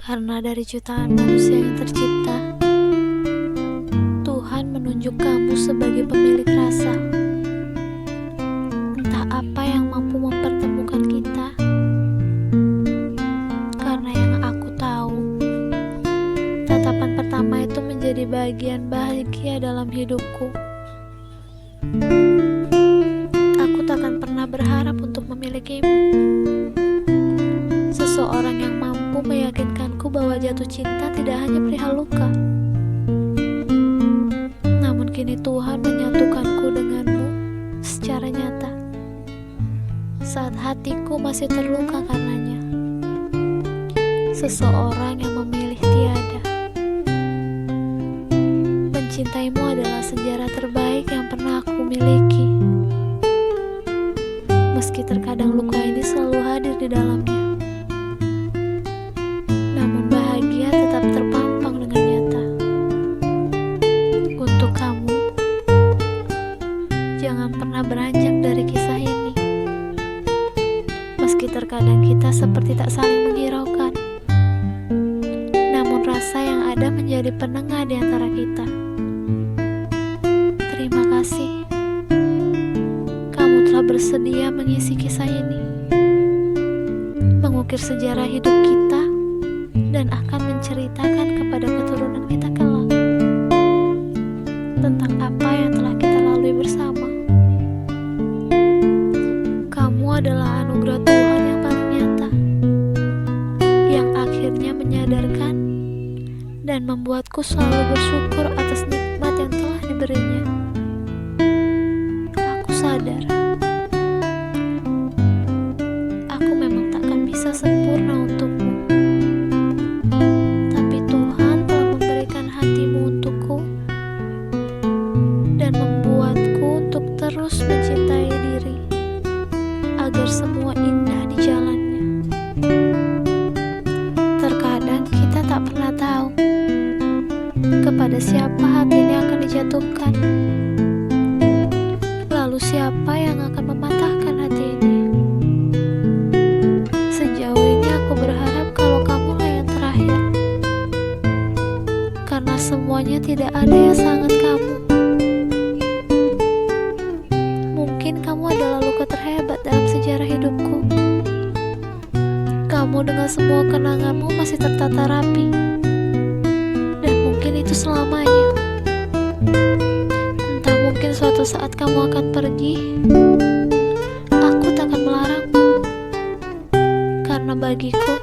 Karena dari jutaan manusia yang tercipta, Tuhan menunjuk kamu sebagai pemilik rasa. Entah apa yang mampu mempertemukan kita, karena yang aku tahu, tatapan pertama itu menjadi bagian bahagia dalam hidupku. Aku takkan pernah berharap untuk memilikimu, seseorang yang mampu meyakinkanku bahwa jatuh cinta tidak hanya perihal luka. Namun kini Tuhan menyatukanku denganmu secara nyata, saat hatiku masih terluka karenanya. Seseorang yang memilih tiada. Mencintaimu adalah sejarah terbaik yang pernah aku miliki, meski terkadang luka ini selalu hadir di dalamnya. Namun bahagia tetap terpampang dengan nyata. Untuk kamu, jangan pernah beranjak dari kisah ini, meski terkadang kita seperti tak saling menghiraukan. Namun rasa yang ada menjadi penengah di antara kita. Terima kasih, kamu telah bersedia mengisi kisah ini, mengukir sejarah hidup kita, dan akan menceritakan kepada keturunan kita kelak tentang apa yang telah kita lalui bersama. Kamu adalah anugerah Tuhan yang paling nyata, yang akhirnya menyadarkan dan membuatku selalu bersyukur atas nikmat yang telah diberinya. Aku sadar, aku memang takkan bisa sempurna untukmu, tapi Tuhan telah memberikan hatimu untukku dan membuatku untuk terus mencintai diri, agar semua indah di jalannya. Terkadang kita tak pernah tahu kepada siapa hati ini akan dijatuhkan, lalu siapa yang akan mematahkan hati ini. Sejauh ini aku berharap kalau kamulah yang terakhir, karena semuanya tidak ada yang sangat kamu. Mungkin kamu adalah luka terhebat dalam sejarah hidupku. Kamu dengan semua kenanganmu masih tertata rapi, dan mungkin itu selamanya. Entah, mungkin suatu saat kamu akan pergi, aku tak akan melarangmu, karena bagiku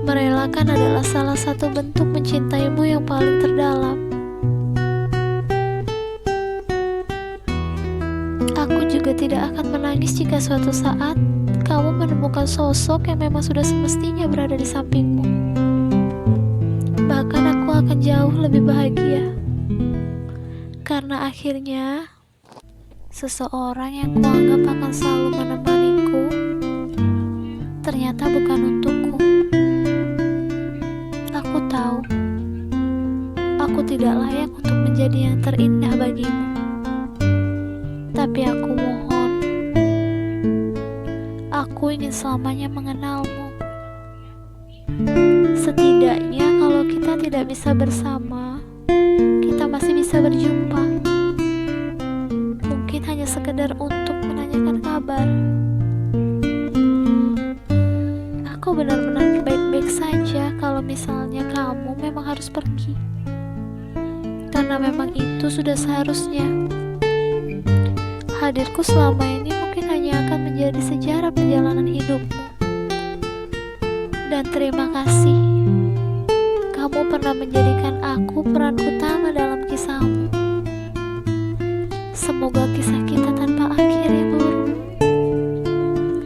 merelakan adalah salah satu bentuk mencintaimu yang paling terdalam. Aku juga tidak akan menangis jika suatu saat kamu menemukan sosok yang memang sudah semestinya berada di sampingmu. Bahkan aku akan jauh lebih bahagia, karena akhirnya seseorang yang kuanggap akan selalu menemaniku ternyata bukan untukku. Aku tahu aku tidak layak untuk menjadi yang terindah bagimu, tapi aku mohon, aku ingin selamanya mengenalmu. Setidaknya kalau kita tidak bisa bersama, kita masih bisa berjumpa. Mungkin hanya sekedar untuk menanyakan kabar. Aku benar-benar baik-baik saja kalau misalnya kamu memang harus pergi, karena memang itu sudah seharusnya. Hadirku selama ini mungkin hanya akan menjadi sejarah perjalanan hidupmu. Dan terima kasih, kamu pernah menjadikan aku peran utama dalam kisahmu. Semoga kisah kita tanpa akhir ya Guru.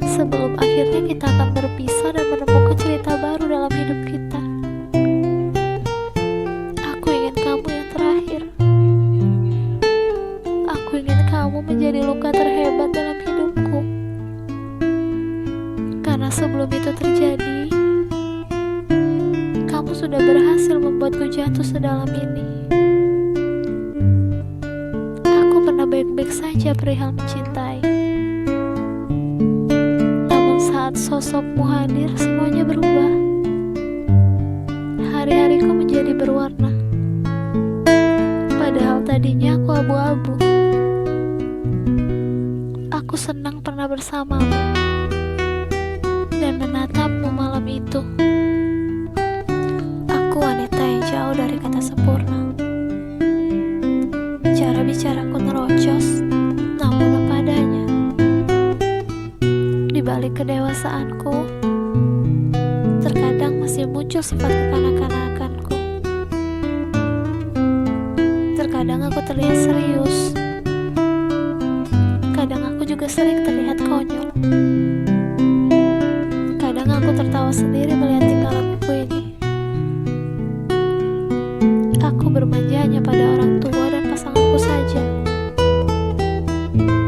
Sebelum akhirnya kita akan berpisah dan menemukan cerita baru dalam hidup kita. Aku ingin kamu yang terakhir. Aku ingin kamu menjadi luka terhebat dalam hidupku, karena sebelum itu terjadi, kamu sudah berhasil membuatku jatuh sedalam ini. Aku pernah baik-baik saja perihal mencintai, namun saat sosokmu hadir, semuanya berubah. menjadi berwarna. Padahal tadinya aku abu-abu. Aku senang pernah bersamamu dan menatapmu malam itu. Aku wanita yang jauh dari kata sempurna. Cara bicaraku nerocos, namun apa adanya. Di balik kedewasaanku, terkadang masih muncul sifat kekanak-kanakanku. Terkadang aku terlihat serius, kadang aku juga sering terlihat konyol. Kadang aku tertawa sendiri melihat tingkah lakuku ini. Aku bermanja hanya pada orang tua dan pasanganku saja,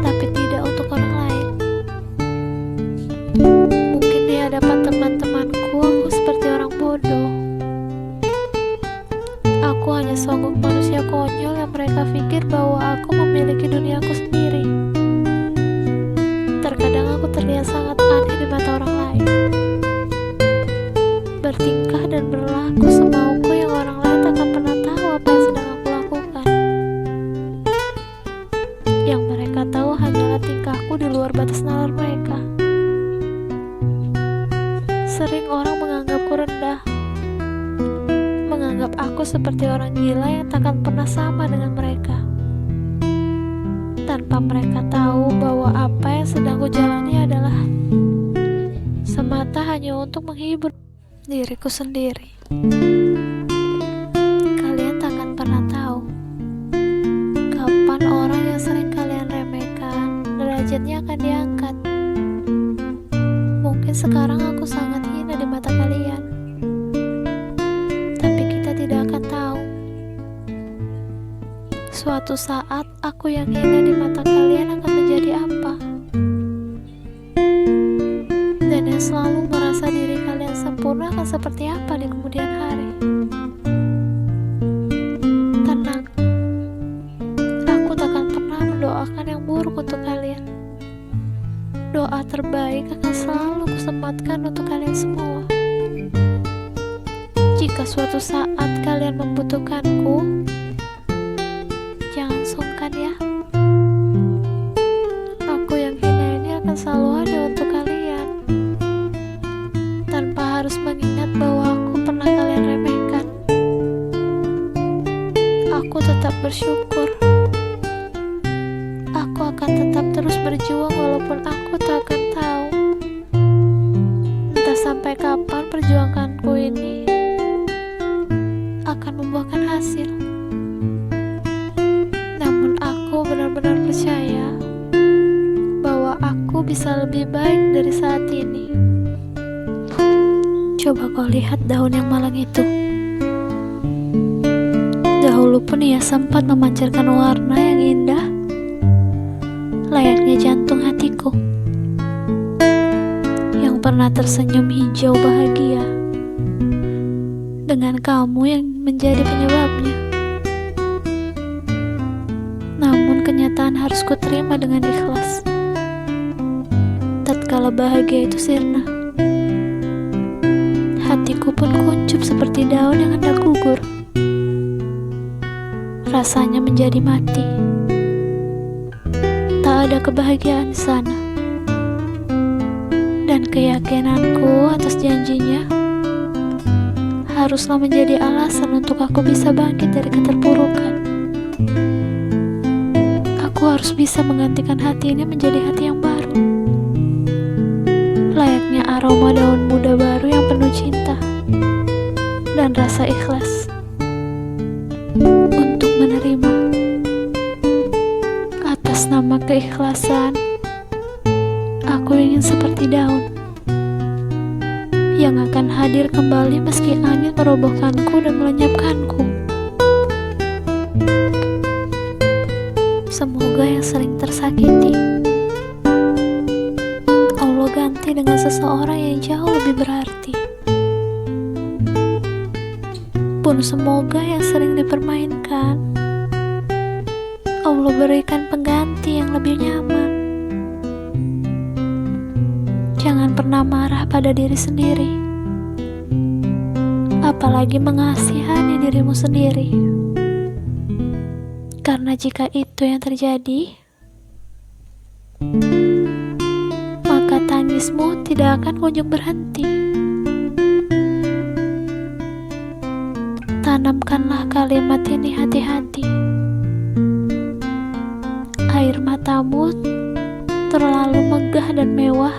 tapi tidak untuk orang lain. Mungkin di hadapan teman-temanku aku seperti orang bodoh. Aku hanya sosok manusia konyol yang mereka pikir bahwa aku memiliki duniaku sendiri. Terkadang aku terlihat sangat aneh di mata orang lain, bertingkah dan berlaku semauku yang orang lain tak akan pernah tahu apa yang sedang aku lakukan. Yang mereka tahu hanyalah tingkahku di luar batas nalar mereka. Sering orang menganggapku rendah, menganggap aku seperti orang gila yang takkan pernah sama dengan mereka, tanpa mereka tahu bahwa apa yang sedang kujalani adalah semata hanya untuk menghibur diriku sendiri. Kalian takkan pernah tahu kapan orang yang sering kalian remehkan derajatnya akan diangkat. Mungkin sekarang aku sangat hina di mata kalian, tapi kita tidak akan tahu suatu saat aku yang hina di mata kalian akan menjadi apa. Dan yang selalu merasa diri kalian sempurna akan seperti apa di kemudian hari. Tenang, aku takkan pernah mendoakan yang buruk untuk kalian. Doa terbaik akan selalu kusematkan untuk kalian semua. Jika suatu saat kalian membutuhkanku, jangan sungkan ya. Aku yang hina ini akan selalu ada untuk kalian, tanpa harus mengingat bahwa aku pernah kalian remehkan. Aku tetap bersyukur. Aku akan tetap terus berjuang walaupun aku tak akan tahu entah sampai kapan perjuanganku ini akan membuahkan hasil. Namun aku benar-benar percaya bahwa aku bisa lebih baik dari saat ini. Coba kau lihat daun yang malang itu. Dahulu pun ia sempat memancarkan warna yang indah, layaknya jantung hatiku yang pernah tersenyum hijau bahagia dengan kamu yang menjadi penyebabnya. Namun kenyataan harus kuterima dengan ikhlas. Tatkala bahagia itu sirna, hatiku pun kuncup seperti daun yang hendak gugur. Rasanya menjadi mati. Tak ada kebahagiaan di sana. Dan keyakinanku atas janjinya haruslah menjadi alasan untuk aku bisa bangkit dari keterpurukan. Aku harus bisa menggantikan hati ini menjadi hati yang baru, layaknya aroma daun muda baru yang penuh cinta dan rasa ikhlas untuk menerima. Atas nama keikhlasan, aku ingin seperti daun yang akan hadir kembali meski angin merobohkanku dan melenyapkanku. Semoga yang sering tersakiti Allah ganti dengan seseorang yang jauh lebih berarti. Pun semoga yang sering dipermainkan Allah berikan pengganti yang lebih nyaman. Jangan pernah marah pada diri sendiri. apalagi mengasihani dirimu sendiri. Karena jika itu yang terjadi, maka tangismu tidak akan kunjung berhenti. Tanamkanlah kalimat ini hati-hati. Air matamu terlalu megah dan mewah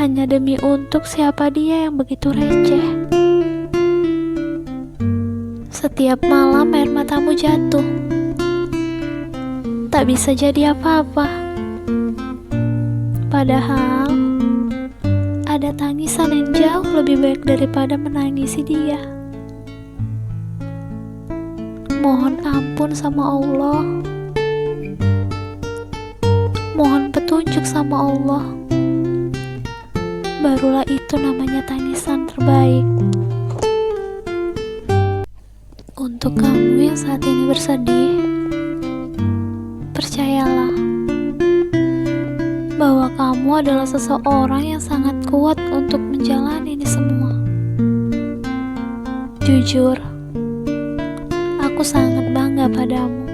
hanya demi untuk siapa dia yang begitu receh. Setiap malam air matamu jatuh, tak bisa jadi apa-apa. Padahal ada tangisan yang jauh lebih baik daripada menangisi dia. Mohon ampun sama Allah. Mohon petunjuk sama Allah. Barulah itu namanya tangisan terbaik. Untuk kamu yang saat ini bersedih, percayalah bahwa kamu adalah seseorang yang sangat kuat untuk menjalani ini semua. Jujur, aku sangat bangga padamu.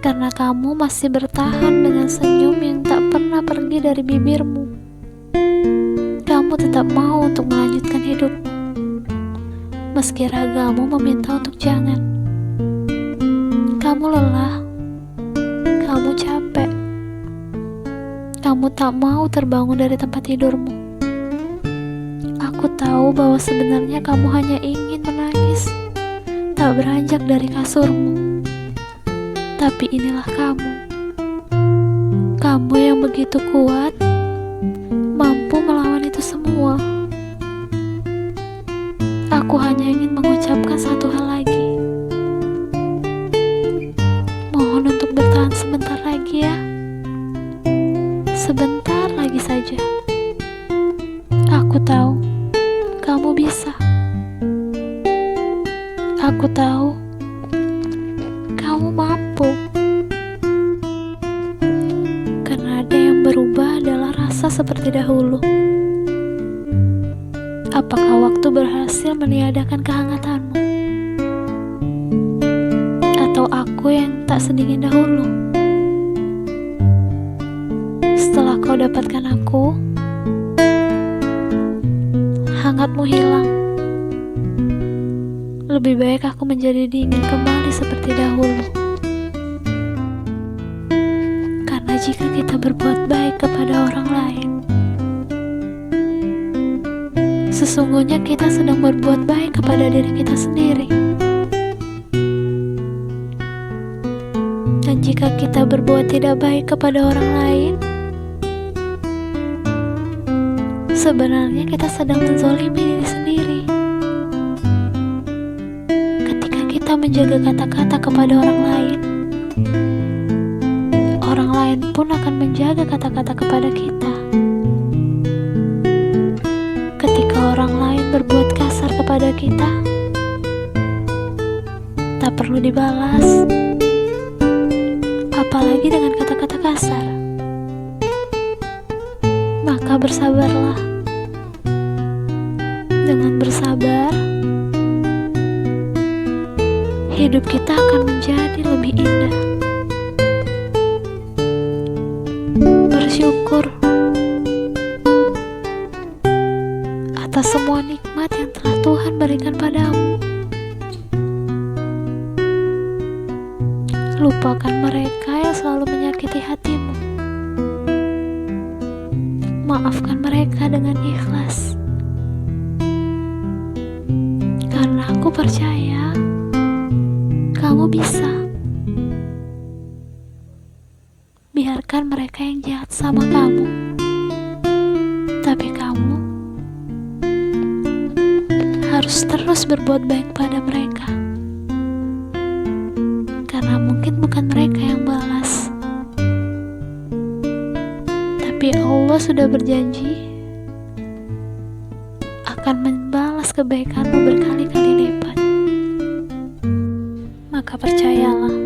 Karena kamu masih bertahan dengan senyum yang tak pernah pergi dari bibirmu. Kamu tetap mau untuk melanjutkan hidupmu, meski ragamu meminta untuk jangan. Kamu lelah, kamu capek, kamu tak mau terbangun dari tempat tidurmu. Aku tahu bahwa sebenarnya kamu hanya ingin menangis, tak beranjak dari kasurmu. Tapi inilah kamu yang begitu kuat, mampu melawan itu semua. Aku hanya ingin mengucapkan satu hal lagi. Mohon untuk bertahan sebentar lagi ya. Sebentar lagi saja. Aku tahu kamu bisa. Aku tahu kamu mampu. Karena ada yang berubah adalah rasa seperti dahulu. Apakah waktu berhasil meniadakan kehangatanmu? Atau aku yang tak sedingin dahulu? Setelah kau dapatkan aku, hangatmu hilang. Lebih baik aku menjadi dingin kembali seperti dahulu. Karena jika kita berbuat baik kepada orang lain, sesungguhnya kita sedang berbuat baik kepada diri kita sendiri. Dan jika kita berbuat tidak baik kepada orang lain, sebenarnya kita sedang menzolimi diri sendiri. Ketika kita menjaga kata-kata kepada orang lain pun akan menjaga kata-kata kepada kita. Ketika orang lain berbuat kasar kepada kita, tak perlu dibalas, apalagi dengan kata-kata kasar. Maka bersabarlah. Dengan bersabar, hidup kita akan menjadi lebih indah. Bersyukur atas semua nikmat yang telah Tuhan berikan padamu. Lupakan mereka yang selalu menyakiti hatimu. Maafkan mereka dengan ikhlas. Karena aku percaya kamu bisa. Biarkan mereka yang jahat sama kamu, tapi kamu harus terus berbuat baik pada mereka. Karena mungkin bukan mereka yang balas, tapi Allah sudah berjanji akan membalas kebaikanmu berkali-kali lipat. Maka percayalah,